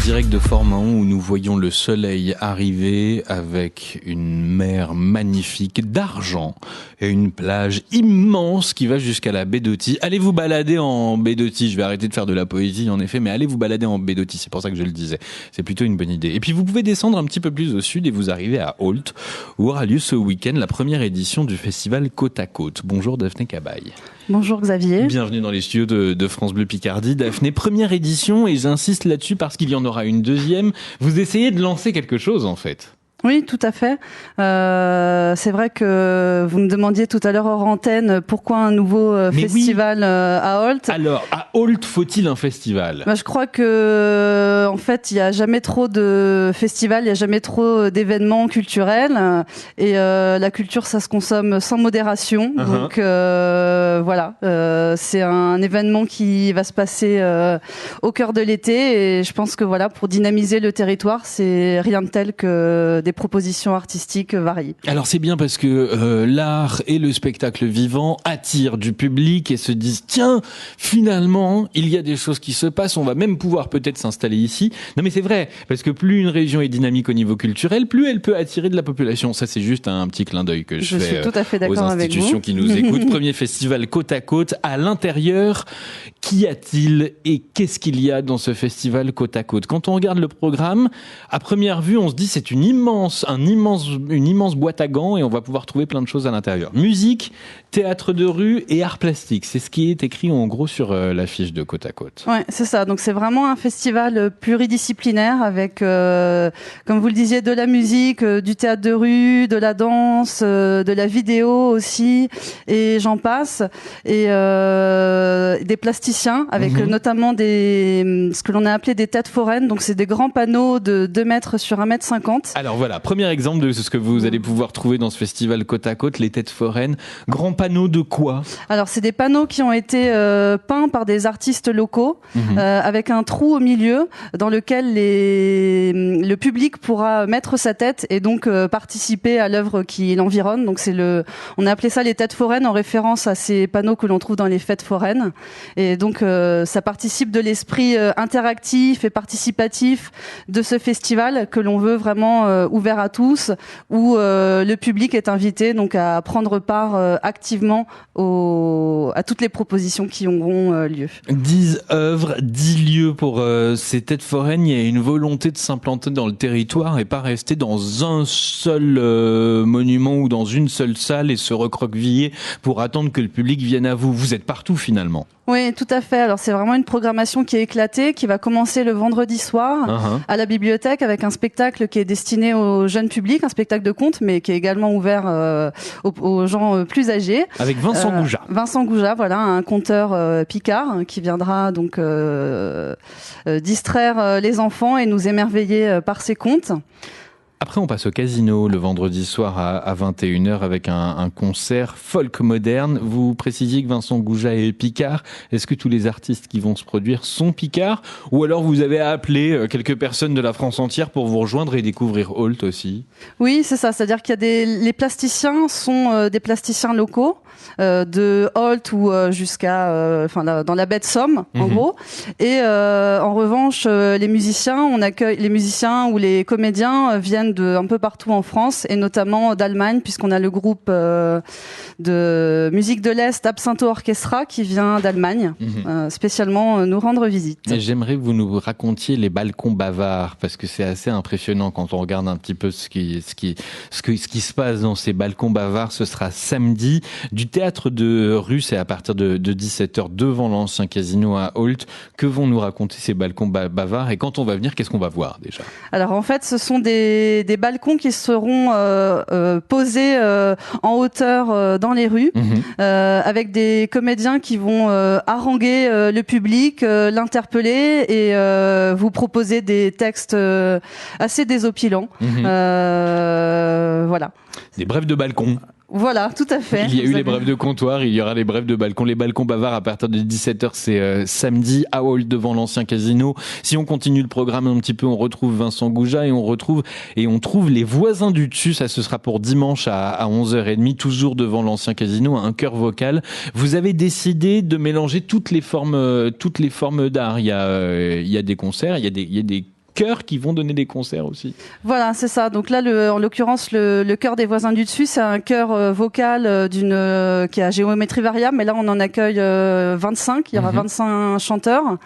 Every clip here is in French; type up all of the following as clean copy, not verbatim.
direct de Forment où nous voyons le soleil arriver avec une mer magnifique d'argent et une plage immense qui va jusqu'à la baie d'Authie. Allez vous balader en baie d'Authie, je vais arrêter de faire de la poésie en effet, mais allez vous balader en baie d'Authie, c'est pour ça que je le disais. C'est plutôt une bonne idée. Et puis vous pouvez descendre un petit peu plus au sud et vous arrivez à Ault où aura lieu ce week-end la première édition du festival Côte à Côte. Bonjour Daphné Cabaye. Bonjour Xavier. Bienvenue dans les studios de France Bleu Picardie. Daphné, première édition et j'insiste là-dessus parce qu'il y en aura une deuxième. Vous essayez de lancer quelque chose en fait. Oui, tout à fait. C'est vrai que vous me demandiez tout à l'heure hors antenne pourquoi un nouveau festival à Ault. Alors, à Ault, faut-il un festival ? Je crois que en fait, il y a jamais trop de festivals, il y a jamais trop d'événements culturels et la culture, ça se consomme sans modération. Donc voilà, c'est un événement qui va se passer au cœur de l'été et je pense que voilà, pour dynamiser le territoire, c'est rien de tel que des propositions artistiques variées. Alors c'est bien parce que l'art et le spectacle vivant attirent du public et se disent tiens, finalement, il y a des choses qui se passent, on va même pouvoir peut-être s'installer ici. Non mais c'est vrai, parce que plus une région est dynamique au niveau culturel, plus elle peut attirer de la population. Ça c'est juste un petit clin d'œil que je fais suis tout à fait aux institutions qui nous écoutent. Premier festival Côte à Côte. À l'intérieur, qu'y a-t-il et qu'est-ce qu'il y a dans ce festival Côte à Côte ? Quand on regarde le programme, à première vue, on se dit c'est une immense boîte à gants et on va pouvoir trouver plein de choses à l'intérieur. Musique, théâtre de rue et art plastique. C'est ce qui est écrit en gros sur l'affiche de Côte à Côte. Ouais, c'est ça. Donc c'est vraiment un festival pluridisciplinaire avec, comme vous le disiez, de la musique, du théâtre de rue, de la danse, de la vidéo aussi, et j'en passe. Et des plasticiens avec notamment ce que l'on a appelé des têtes foraines. Donc c'est des grands panneaux de 2 mètres sur 1 mètre 50. Alors voilà, premier exemple de ce que vous allez pouvoir trouver dans ce festival Côte à Côte, les têtes foraines. Grands panneaux de quoi ? Alors c'est des panneaux qui ont été peints par des artistes locaux avec un trou au milieu dans lequel le public pourra mettre sa tête et donc participer à l'œuvre qui l'environne. Donc on a appelé ça les têtes foraines en référence à ces panneaux que l'on trouve dans les fêtes foraines. Et donc ça participe de l'esprit interactif et participatif de ce festival que l'on veut vraiment ouvert à tous, où le public est invité donc à prendre part activement à toutes les propositions qui auront lieu. 10 œuvres, 10 lieux pour ces têtes foraines. Il y a une volonté de s'implanter dans le territoire et pas rester dans un seul monument ou dans une seule salle et se recroqueviller pour attendre que le public vienne à vous. Vous êtes partout finalement. Oui, tout à fait. Alors c'est vraiment une programmation qui est éclatée, qui va commencer le vendredi soir à la bibliothèque avec un spectacle qui est destiné au jeune public, un spectacle de contes, mais qui est également ouvert aux gens plus âgés. Avec Vincent Goujat. Vincent Goujat, voilà, un conteur picard qui viendra donc distraire les enfants et nous émerveiller par ses contes. Après, on passe au casino le vendredi soir à 21h avec un concert folk moderne. Vous précisiez que Vincent Goujat est picard. Est-ce que tous les artistes qui vont se produire sont picards ? Ou alors vous avez appelé quelques personnes de la France entière pour vous rejoindre et découvrir Ault aussi ? Oui, c'est ça. C'est-à-dire qu'il y a les plasticiens sont des plasticiens locaux de Ault ou jusqu'à dans la baie de Somme en gros. Et en revanche, les musiciens, on accueille les musiciens ou les comédiens viennent de un peu partout en France et notamment d'Allemagne puisqu'on a le groupe de musique de l'Est Absinto Orchestra qui vient d'Allemagne spécialement nous rendre visite. Et j'aimerais que vous nous racontiez les balcons bavards parce que c'est assez impressionnant quand on regarde un petit peu ce qui se passe dans ces balcons bavards. Ce sera samedi du théâtre de rue, c'est à partir de 17h devant l'ancien casino à Ault. Que vont nous raconter ces balcons bavards et quand on va venir, qu'est-ce qu'on va voir déjà ? Alors en fait, ce sont des balcons qui seront posés en hauteur dans les rues, avec des comédiens qui vont haranguer le public, l'interpeller et vous proposer des textes assez désopilants. Voilà. Des brèves de balcon. Voilà, tout à fait. Il y a eu les brèves de comptoir, il y aura les brèves de balcon. Les balcons bavards à partir de 17h, c'est samedi à Ault devant l'ancien casino. Si on continue le programme un petit peu, on retrouve Vincent Goujat et on trouve les voisins du dessus. Ça, ce sera pour dimanche à 11h30, toujours devant l'ancien casino, un chœur vocal. Vous avez décidé de mélanger toutes les formes d'art. Il y a des concerts, il y a des chœurs qui vont donner des concerts aussi. Voilà, c'est ça. Donc là, en l'occurrence, le chœur des voisins du dessus, c'est un chœur vocal qui a géométrie variable, mais là on en accueille 25. Il y aura 25 chanteurs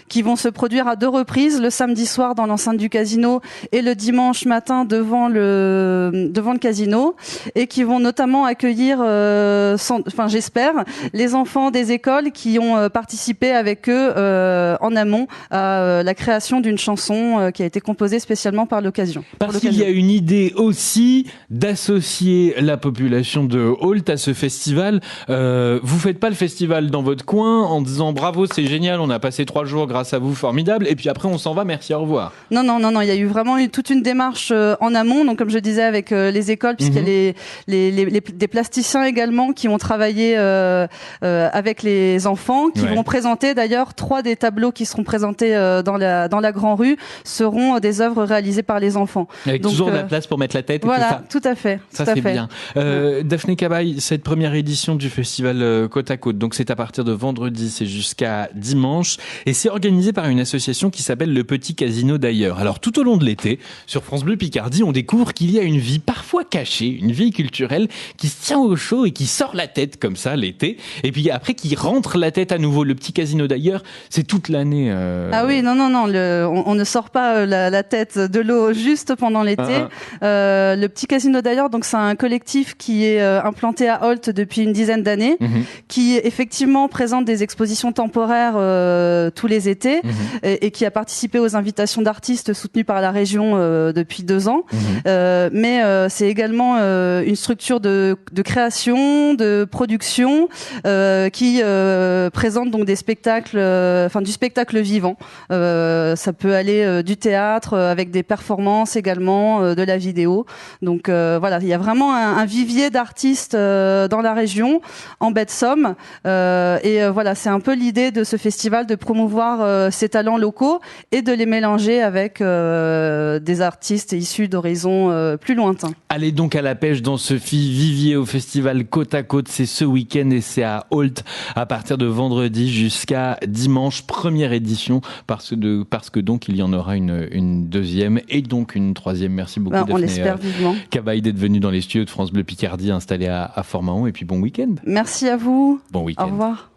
qui vont se produire à 2 reprises, le samedi soir dans l'enceinte du casino et le dimanche matin devant le casino, et qui vont notamment accueillir, j'espère, les enfants des écoles qui ont participé avec eux en amont à la création d'une chanson qui a été composée spécialement par l'occasion. Parce qu'il y a une idée aussi d'associer la population de Ault à ce festival. Vous faites pas le festival dans votre coin en disant bravo, c'est génial, on a passé 3 jours grâce à vous, formidable, et puis après on s'en va, merci, au revoir. Non, il y a eu vraiment toute une démarche en amont, donc comme je disais avec les écoles, puisqu'il y a des plasticiens également qui ont travaillé avec les enfants, qui vont présenter d'ailleurs 3 des tableaux qui seront présentés dans la Grand Rue seront des œuvres réalisées par les enfants. Avec donc, toujours de la place pour mettre la tête. Voilà, tout à fait. Ça c'est bien. Daphné Cabaye, cette première édition du festival Côte à Côte, donc c'est à partir de vendredi, c'est jusqu'à dimanche, et c'est organisé par une association qui s'appelle le Petit Casino d'ailleurs. Alors tout au long de l'été, sur France Bleu Picardie, on découvre qu'il y a une vie parfois cachée, une vie culturelle qui se tient au chaud et qui sort la tête comme ça l'été, et puis après qui rentre la tête à nouveau. Le Petit Casino d'ailleurs, c'est toute l'année. Ah oui, non, on ne sort pas la tête de l'eau juste pendant l'été. Le Petit Casino d'ailleurs, donc c'est un collectif qui est implanté à Ault depuis une dizaine d'années, qui effectivement présente des expositions temporaires tous les étés, et qui a participé aux invitations d'artistes soutenues par la région depuis 2 ans. Mais c'est également une structure de création, de production, qui présente donc des spectacles, du spectacle vivant. Ça peut aller du théâtre avec des performances également, de la vidéo. Donc voilà, il y a vraiment un vivier d'artistes dans la région, en baie de Somme. Et voilà, c'est un peu l'idée de ce festival, de promouvoir ces talents locaux et de les mélanger avec des artistes issus d'horizons plus lointains. Allez donc à la pêche dans ce vivier au festival Côte à Côte. C'est ce week-end et c'est à Ault à partir de vendredi jusqu'à dimanche, première édition, parce que donc il y en aura une deuxième et donc une troisième. Merci beaucoup on l'espère vivement. Cabaye d'être venu dans les studios de France Bleu Picardie installés à Fort-Mahon, et puis bon week-end. Merci à vous. Bon week-end. Au revoir.